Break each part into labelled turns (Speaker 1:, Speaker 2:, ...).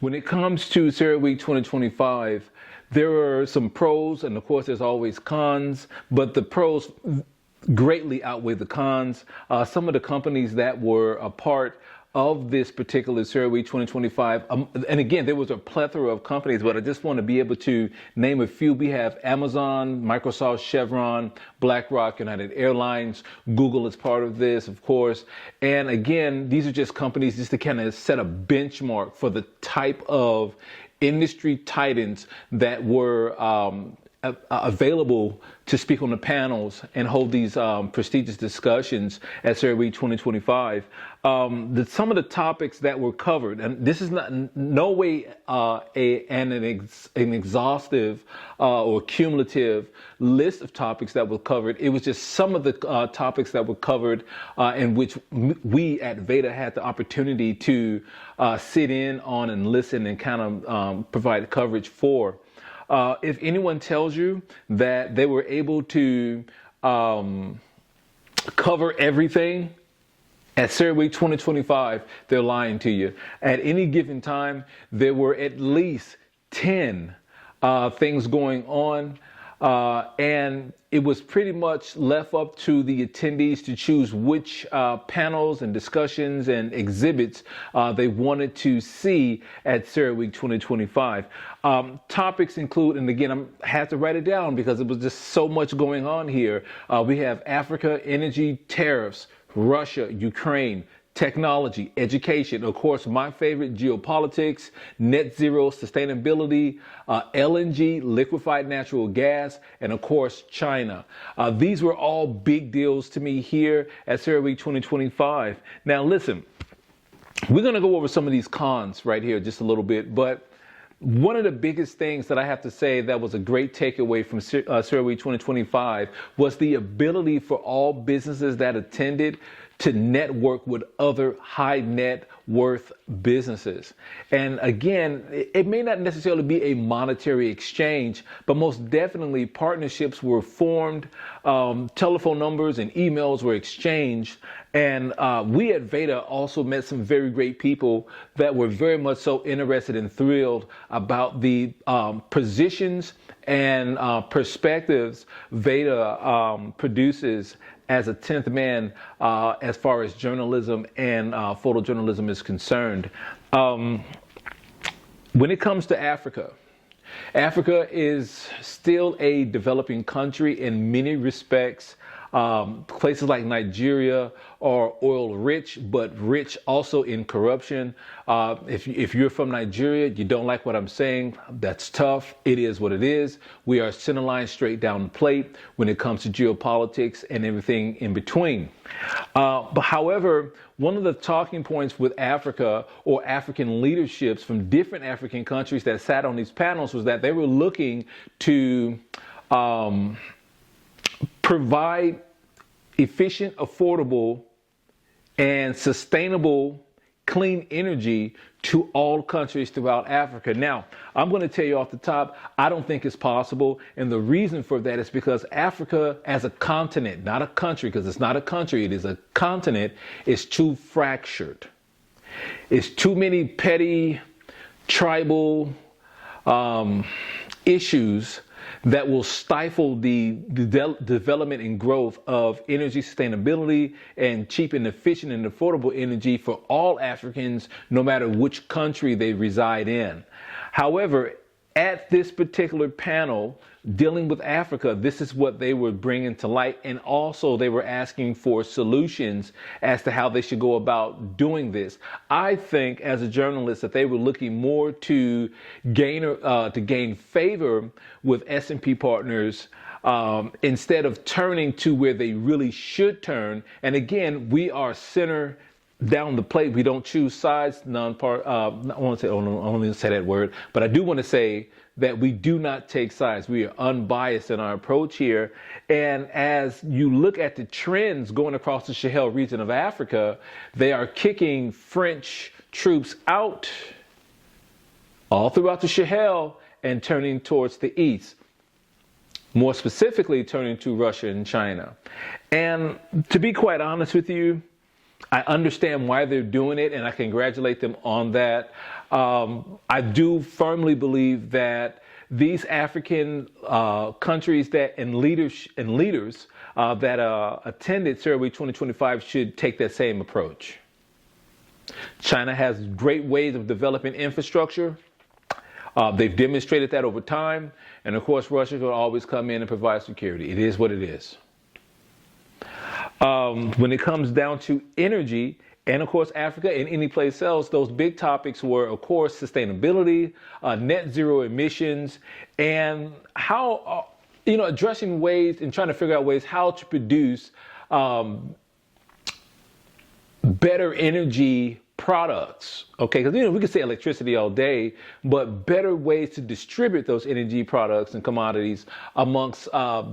Speaker 1: When it comes to Ceraweek 2025, there are some pros, and of course there's always cons, but the pros greatly outweigh the cons. Some of the companies that were a part of this particular Ceraweek 2025, and again, there was a plethora of companies, but I just want to be able to name a few. We have Amazon, Microsoft, Chevron, BlackRock, United Airlines, Google is part of this, of course. And again, these are just companies just to kind of set a benchmark for the type of industry titans that were available to speak on the panels and hold these prestigious discussions at Ceraweek 2025. Some of the topics that were covered, and this is not no way an exhaustive or cumulative list of topics that were covered. It was just some of the topics that were covered in which we at VEDA had the opportunity to sit in on and listen and kind of provide coverage for. If anyone tells you that they were able to cover everything at Ceraweek 2025, they're lying to you. At any given time, there were at least 10 things going on, and it was pretty much left up to the attendees to choose which panels and discussions and exhibits they wanted to see at Ceraweek 2025. Topics include, and again, I had to write it down because it was just so much going on here. We have Africa, energy, tariffs, Russia, Ukraine, technology, education, of course, my favorite, geopolitics, net zero, sustainability, LNG, liquefied natural gas, and of course, China. These were all big deals to me here at Ceraweek 2025. Now, listen, we're going to go over some of these cons right here just a little bit, but one of the biggest things that I have to say that was a great takeaway from Ceraweek 2025 was the ability for all businesses that attended to network with other high net worth businesses. And again, it may not necessarily be a monetary exchange, but most definitely partnerships were formed, telephone numbers and emails were exchanged. And we at VEDA also met some very great people that were very much so interested and thrilled about the positions and perspectives VEDA produces as a 10th man as far as journalism and photojournalism is concerned. When it comes to Africa, Africa is still a developing country in many respects. Places like Nigeria are oil rich, but rich also in corruption. If you're from Nigeria, you don't like what I'm saying, that's tough. It is what it is. We are center line straight down the plate when it comes to geopolitics and everything in between. But however, one of the talking points with Africa or African leaderships from different African countries that sat on these panels was that they were looking to provide efficient, affordable, and sustainable clean energy to all countries throughout Africa. Now, I'm going to tell you off the top, I don't think it's possible. And the reason for that is because Africa as a continent, not a country, because it's not a country, it is a continent, is too fractured. It's too many petty, tribal issues that will stifle the development and growth of energy sustainability and cheap and efficient and affordable energy for all Africans, no matter which country they reside in. However, at this particular panel dealing with Africa, this is what they were bringing to light. And also they were asking for solutions as to how they should go about doing this. I think as a journalist that they were looking more to gain favor with S&P partners instead of turning to where they really should turn. And again, we are center down the plate. We don't choose sides. I don't want to say that word, but I do want to say that we do not take sides. We are unbiased in our approach here. And as you look at the trends going across the Sahel region of Africa, they are kicking French troops out all throughout the Sahel and turning towards the east. More specifically, turning to Russia and China. And to be quite honest with you, I understand why they're doing it, and I congratulate them on that. I do firmly believe that these African countries and leaders that attended Ceraweek 2025 should take that same approach. China has great ways of developing infrastructure. They've demonstrated that over time. And of course, Russia will always come in and provide security. It is what it is. When it comes down to energy, and of course, Africa and any place else, those big topics were, of course, sustainability, net zero emissions, and how, addressing ways and trying to figure out ways how to produce better energy products. Okay, because we can say electricity all day, but better ways to distribute those energy products and commodities amongst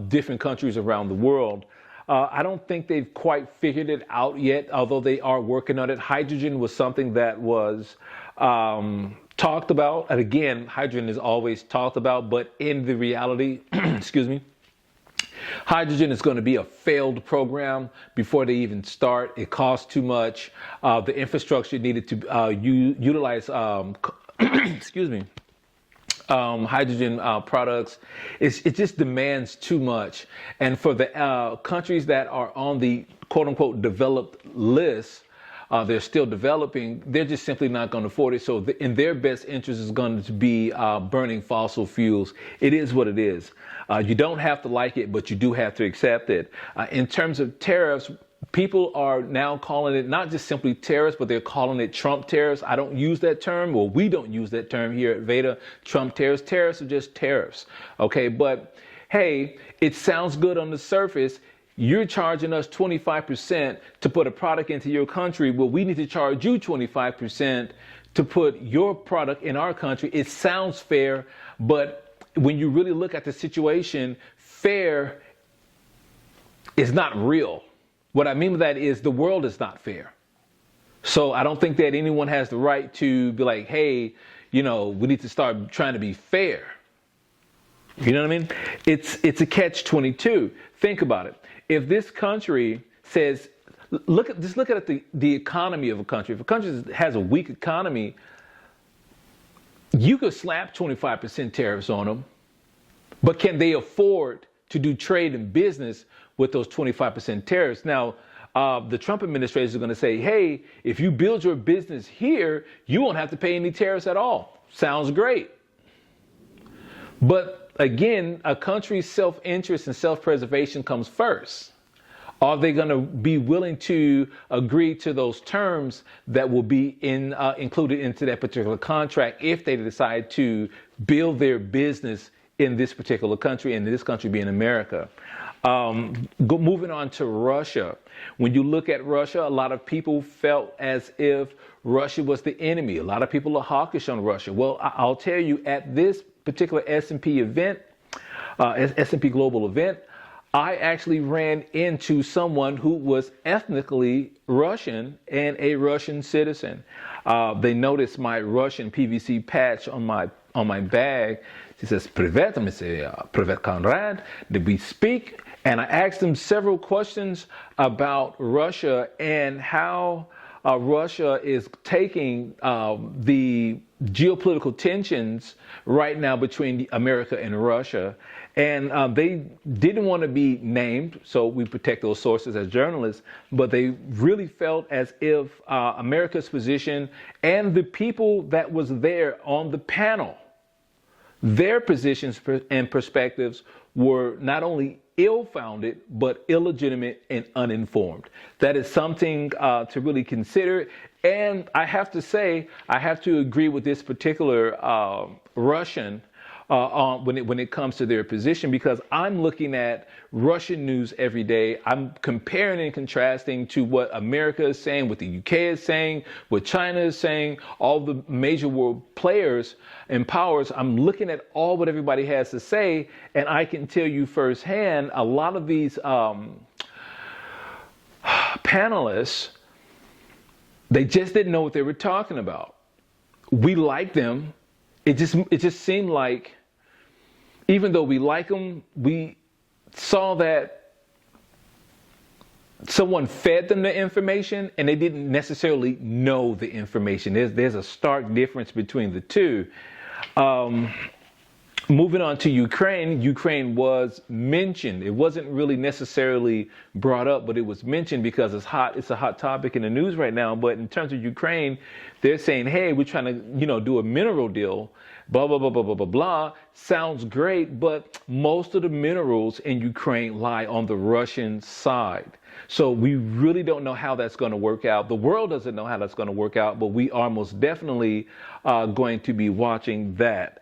Speaker 1: different countries around the world. I don't think they've quite figured it out yet, although they are working on it. Hydrogen was something that was talked about. And again, hydrogen is always talked about, but in the reality, excuse me, hydrogen is going to be a failed program before they even start. It costs too much. The infrastructure needed to utilize, excuse me, hydrogen products, it just demands too much. And for the countries that are on the quote unquote developed list, they're still developing, they're just simply not going to afford it. So in their best interest is going to be burning fossil fuels. It is what it is. You don't have to like it, but you do have to accept it. In terms of tariffs, people are now calling it not just simply tariffs, but they're calling it Trump tariffs. I don't use that term. Well, we don't use that term here at VEDA. Trump tariffs. Tariffs are just tariffs. Okay, but hey, it sounds good on the surface. You're charging us 25% to put a product into your country. Well, we need to charge you 25% to put your product in our country. It sounds fair, but when you really look at the situation, fair is not real. What I mean by that is the world is not fair. So I don't think that anyone has the right to be like, hey, we need to start trying to be fair. You know what I mean? It's a catch-22. Think about it. If this country says, look at the economy of a country. If a country has a weak economy, you could slap 25% tariffs on them, but can they afford to do trade and business with those 25% tariffs? Now, the Trump administration is going to say, hey, if you build your business here, you won't have to pay any tariffs at all. Sounds great. But again, a country's self-interest and self-preservation comes first. Are they going to be willing to agree to those terms that will be included into that particular contract if they decide to build their business in this particular country, and this country being America? Moving on to Russia. When you look at Russia, a lot of people felt as if Russia was the enemy. A lot of people are hawkish on Russia. Well, I'll tell you, at this particular S&P event, S&P Global event, I actually ran into someone who was ethnically Russian and a Russian citizen. They noticed my Russian PVC patch on my bag. She says, "Privet, Privet Conrad. Did we speak?" And I asked him several questions about Russia and how Russia is taking the geopolitical tensions right now between America and Russia. And they didn't want to be named, so we protect those sources as journalists, but they really felt as if America's position and the people that was there on the panel, their positions and perspectives were not only ill-founded, but illegitimate and uninformed. That is something to really consider. And I have to say, I have to agree with this particular Russian when it comes to their position, because I'm looking at Russian news every day. I'm comparing and contrasting to what America is saying, what the UK is saying, what China is saying, all the major world players and powers. I'm looking at all what everybody has to say, and I can tell you firsthand, a lot of these panelists, they just didn't know what they were talking about. We like them. It just seemed like, even though we like them, we saw that someone fed them the information and they didn't necessarily know the information. There's a stark difference between the two. Moving on to Ukraine, Ukraine was mentioned. It wasn't really necessarily brought up, but it was mentioned because it's hot. It's a hot topic in the news right now. But in terms of Ukraine, they're saying, hey, we're trying to, do a mineral deal, blah, blah, blah, blah, blah, blah, blah. Sounds great, but most of the minerals in Ukraine lie on the Russian side. So we really don't know how that's going to work out. The world doesn't know how that's going to work out, but we are most definitely going to be watching that.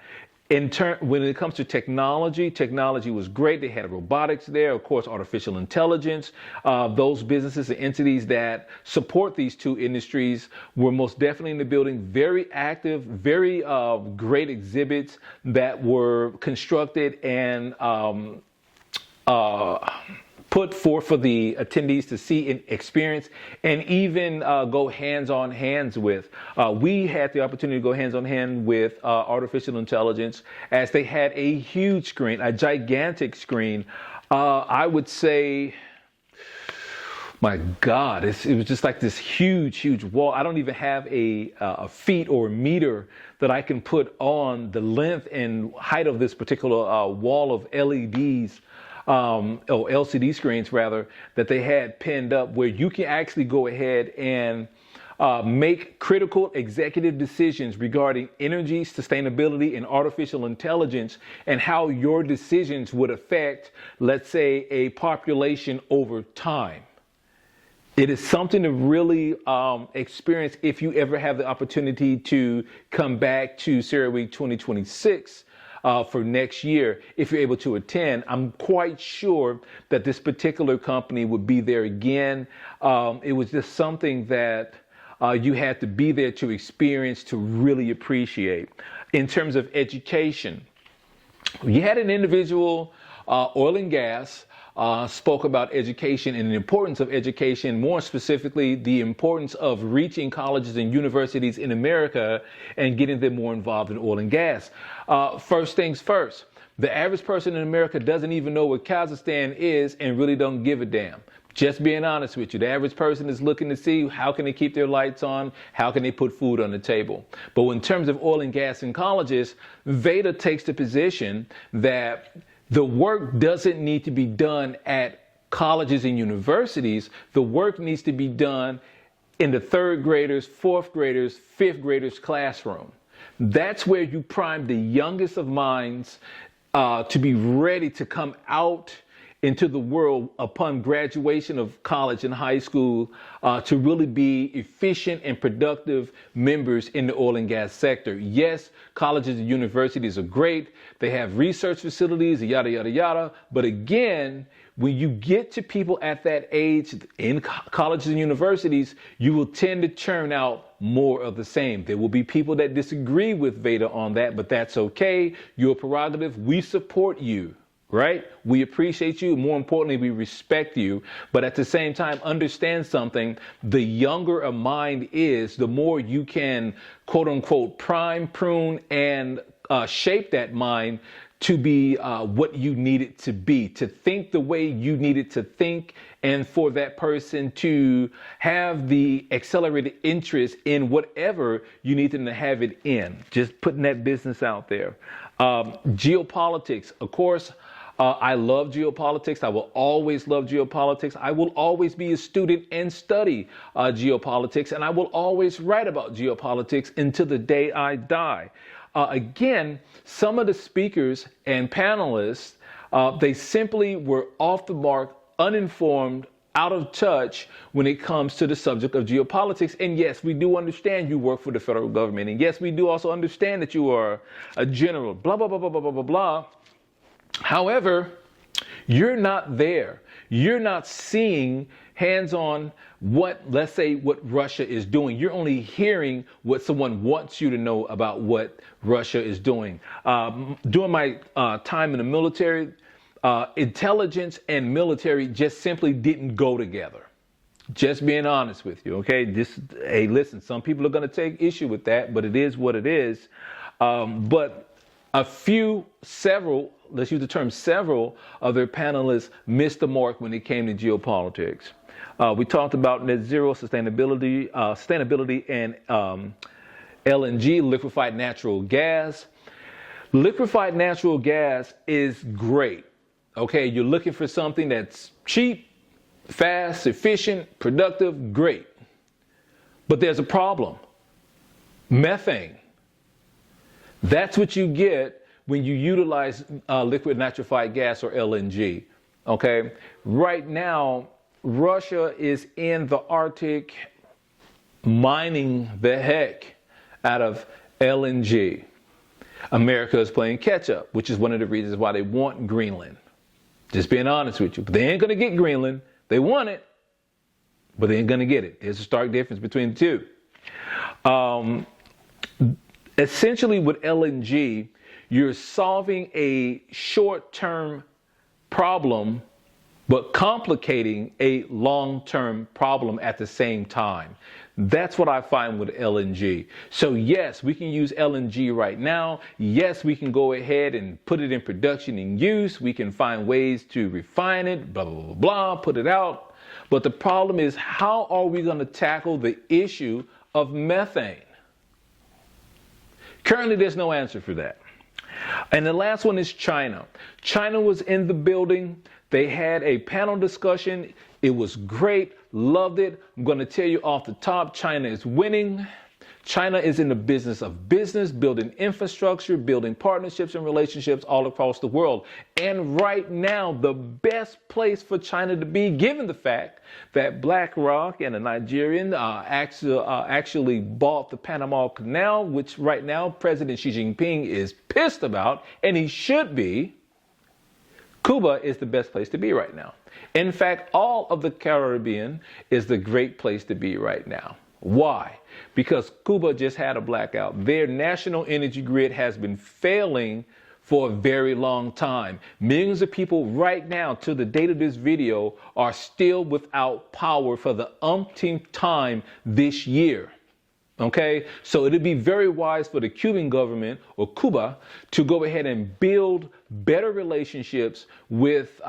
Speaker 1: When it comes to technology was great. They had robotics there, of course, artificial intelligence. Those businesses and entities that support these two industries were most definitely in the building. Very active, very great exhibits that were constructed and put forth for the attendees to see and experience, and even go hands with. We had the opportunity to go hands on hand with artificial intelligence, as they had a huge screen, a gigantic screen. I would say, my God, it was just like this huge wall. I don't even have a feet or a meter that I can put on the length and height of this particular wall of LEDs. LCD screens rather, that they had pinned up, where you can actually go ahead and make critical executive decisions regarding energy, sustainability, and artificial intelligence, and how your decisions would affect, let's say, a population over time. It is something to really experience if you ever have the opportunity to come back to Ceraweek 2026. For next year, if you're able to attend. I'm quite sure that this particular company would be there again. It was just something that you had to be there to experience, to really appreciate. In terms of education, you had an individual, oil and gas, spoke about education and the importance of education, more specifically, the importance of reaching colleges and universities in America and getting them more involved in oil and gas. First things first, the average person in America doesn't even know what Kazakhstan is and really don't give a damn. Just being honest with you, the average person is looking to see how can they keep their lights on, how can they put food on the table. But in terms of oil and gas in colleges, VEDA takes the position that the work doesn't need to be done at colleges and universities. The work needs to be done in the third graders, fourth graders, fifth graders classroom. That's where you prime the youngest of minds to be ready to come out into the world upon graduation of college and high school, to really be efficient and productive members in the oil and gas sector. Yes, colleges and universities are great. They have research facilities, yada, yada, yada. But again, when you get to people at that age in colleges and universities, you will tend to churn out more of the same. There will be people that disagree with VEDA on that, but that's okay. Your prerogative. We support you. Right? We appreciate you. More importantly, we respect you. But at the same time, understand something. The younger a mind is, the more you can, quote unquote, prime, prune, and shape that mind to be what you need it to be, to think the way you need it to think, and for that person to have the accelerated interest in whatever you need them to have it in. Just putting that business out there. Geopolitics, of course. I love geopolitics. I will always love geopolitics. I will always be a student and study geopolitics, and I will always write about geopolitics until the day I die. Again, some of the speakers and panelists, they simply were off the mark, uninformed, out of touch when it comes to the subject of geopolitics. And yes, we do understand you work for the federal government. And yes, we do also understand that you are a general, blah, blah, blah, blah, blah, blah, blah, blah. However, you're not there. You're not seeing hands-on let's say, what Russia is doing. You're only hearing what someone wants you to know about what Russia is doing. During my time in the military, intelligence and military just simply didn't go together. Just being honest with you, okay? Hey, listen, some people are going to take issue with that, but it is what it is. But let's use the term several of their panelists missed the mark when it came to geopolitics. We talked about net zero, sustainability and LNG, liquefied natural gas. Liquefied natural gas is great. Okay, you're looking for something that's cheap, fast, efficient, productive, great. But there's a problem. Methane. That's what you get when you utilize liquid nitrified gas or LNG. Okay, right now, Russia is in the Arctic mining the heck out of LNG. America is playing catch up, which is one of the reasons why they want Greenland. Just being honest with you. But they ain't going to get Greenland. They want it, but they ain't going to get it. There's a stark difference between the two. Essentially, with LNG, you're solving a short-term problem, but complicating a long-term problem at the same time. That's what I find with LNG. So yes, we can use LNG right now. Yes, we can go ahead and put it in production and use. We can find ways to refine it, blah, blah, blah, blah, put it out. But the problem is, how are we going to tackle the issue of methane? Currently, there's no answer for that. And the last one is China. China was in the building. They had a panel discussion. It was great. Loved it. I'm going to tell you off the top, China is winning. China is in the business of business, building infrastructure, building partnerships and relationships all across the world. And right now, the best place for China to be, given the fact that BlackRock and a Nigerian actually bought the Panama Canal, which right now President Xi Jinping is pissed about, and he should be. Cuba is the best place to be right now. In fact, all of the Caribbean is the great place to be right now. Why? Because Cuba just had a blackout. Their national energy grid has been failing for a very long time. Millions of people right now, to the date of this video, are still without power for the umpteenth time this year. Okay, so it'd be very wise for the Cuban government, or Cuba, to go ahead and build better relationships with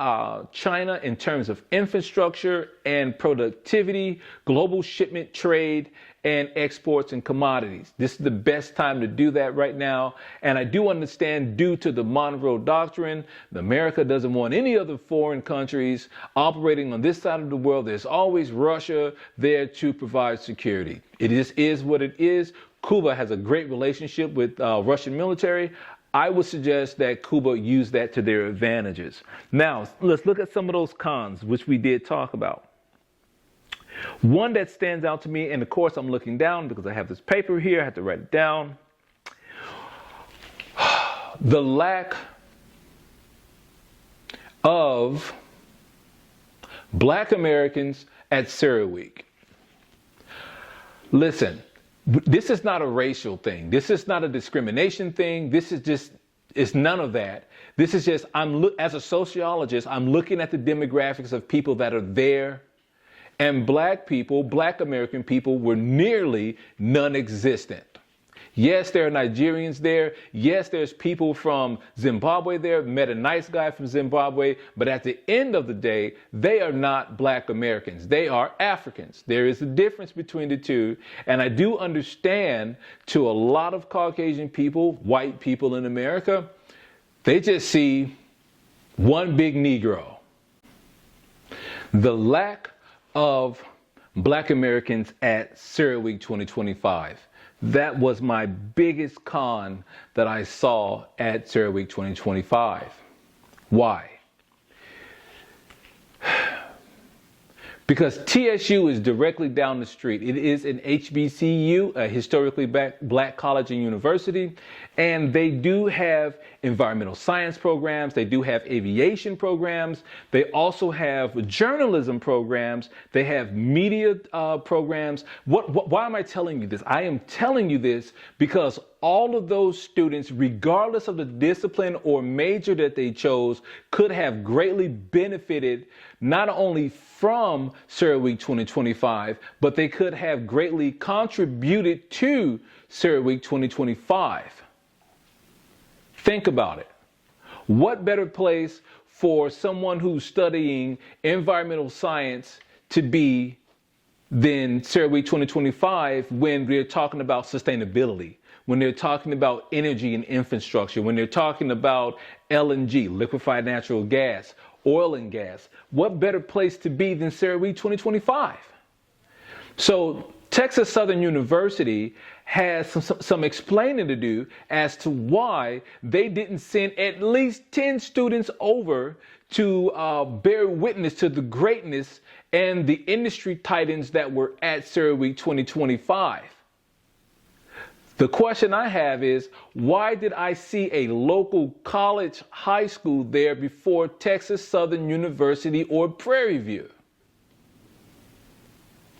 Speaker 1: China in terms of infrastructure and productivity, global shipment trade, and exports and commodities. This is the best time to do that right now. And I do understand, due to the Monroe Doctrine, America doesn't want any other foreign countries operating on this side of the world. There's always Russia there to provide security. It just is what it is. Cuba has a great relationship with Russian military. I would suggest that Cuba use that to their advantages. Now, let's look at some of those cons, which we did talk about. One that stands out to me, and of course I'm looking down because I have this paper here, I have to write it down. The lack of Black Americans at Ceraweek. Listen, this is not a racial thing. This is not a discrimination thing. This is just, it's none of that. This is just, as a sociologist, I'm looking at the demographics of people that are there. And Black people, Black American people, were nearly non-existent. Yes, there are Nigerians there. Yes, there's people from Zimbabwe there. Met a nice guy from Zimbabwe. But at the end of the day, they are not Black Americans. They are Africans. There is a difference between the two. And I do understand, to a lot of Caucasian people, white people in America, they just see one big Negro. The lack of Black Americans at Ceraweek 2025. That was my biggest con that I saw at Ceraweek 2025. Why? Because TSU is directly down the street. It is an HBCU, a historically Black college and university, and they do have environmental science programs. They do have aviation programs. They also have journalism programs. They have media programs. Why am I telling you this? I am telling you this because all of those students, regardless of the discipline or major that they chose, could have greatly benefited not only from Ceraweek 2025, but they could have greatly contributed to Ceraweek 2025. Think about it. What better place for someone who's studying environmental science to be than Ceraweek 2025 when they're talking about sustainability, when they're talking about energy and infrastructure, when they're talking about LNG, liquefied natural gas, oil and gas. What better place to be than Ceraweek 2025? So Texas Southern University has some explaining to do as to why they didn't send at least 10 students over to bear witness to the greatness and the industry titans that were at Ceraweek 2025. The question I have is, why did I see a local college high school there before Texas Southern University or Prairie View?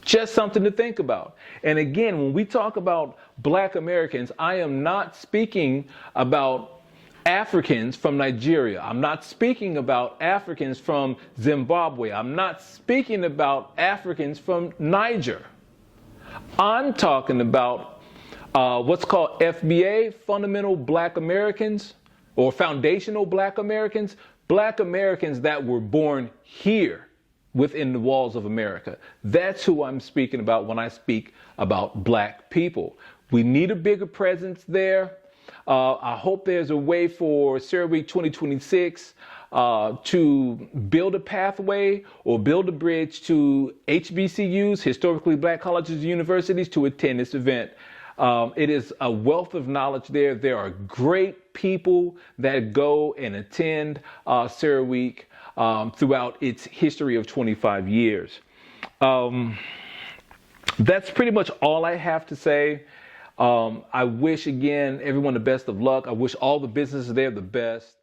Speaker 1: Just something to think about. And again, when we talk about Black Americans, I am not speaking about Africans from Nigeria. I'm not speaking about Africans from Zimbabwe. I'm not speaking about Africans from Niger. I'm talking about what's called FBA, Fundamental Black Americans, or Foundational Black Americans that were born here within the walls of America. That's who I'm speaking about when I speak about Black people. We need a bigger presence there. I hope there's a way for Ceraweek 2026 to build a pathway or build a bridge to HBCUs, historically Black colleges and universities, to attend this event. It is a wealth of knowledge there. There are great people that go and attend Ceraweek throughout its history of 25 years. That's pretty much all I have to say. I wish, again, everyone the best of luck. I wish all the businesses there the best.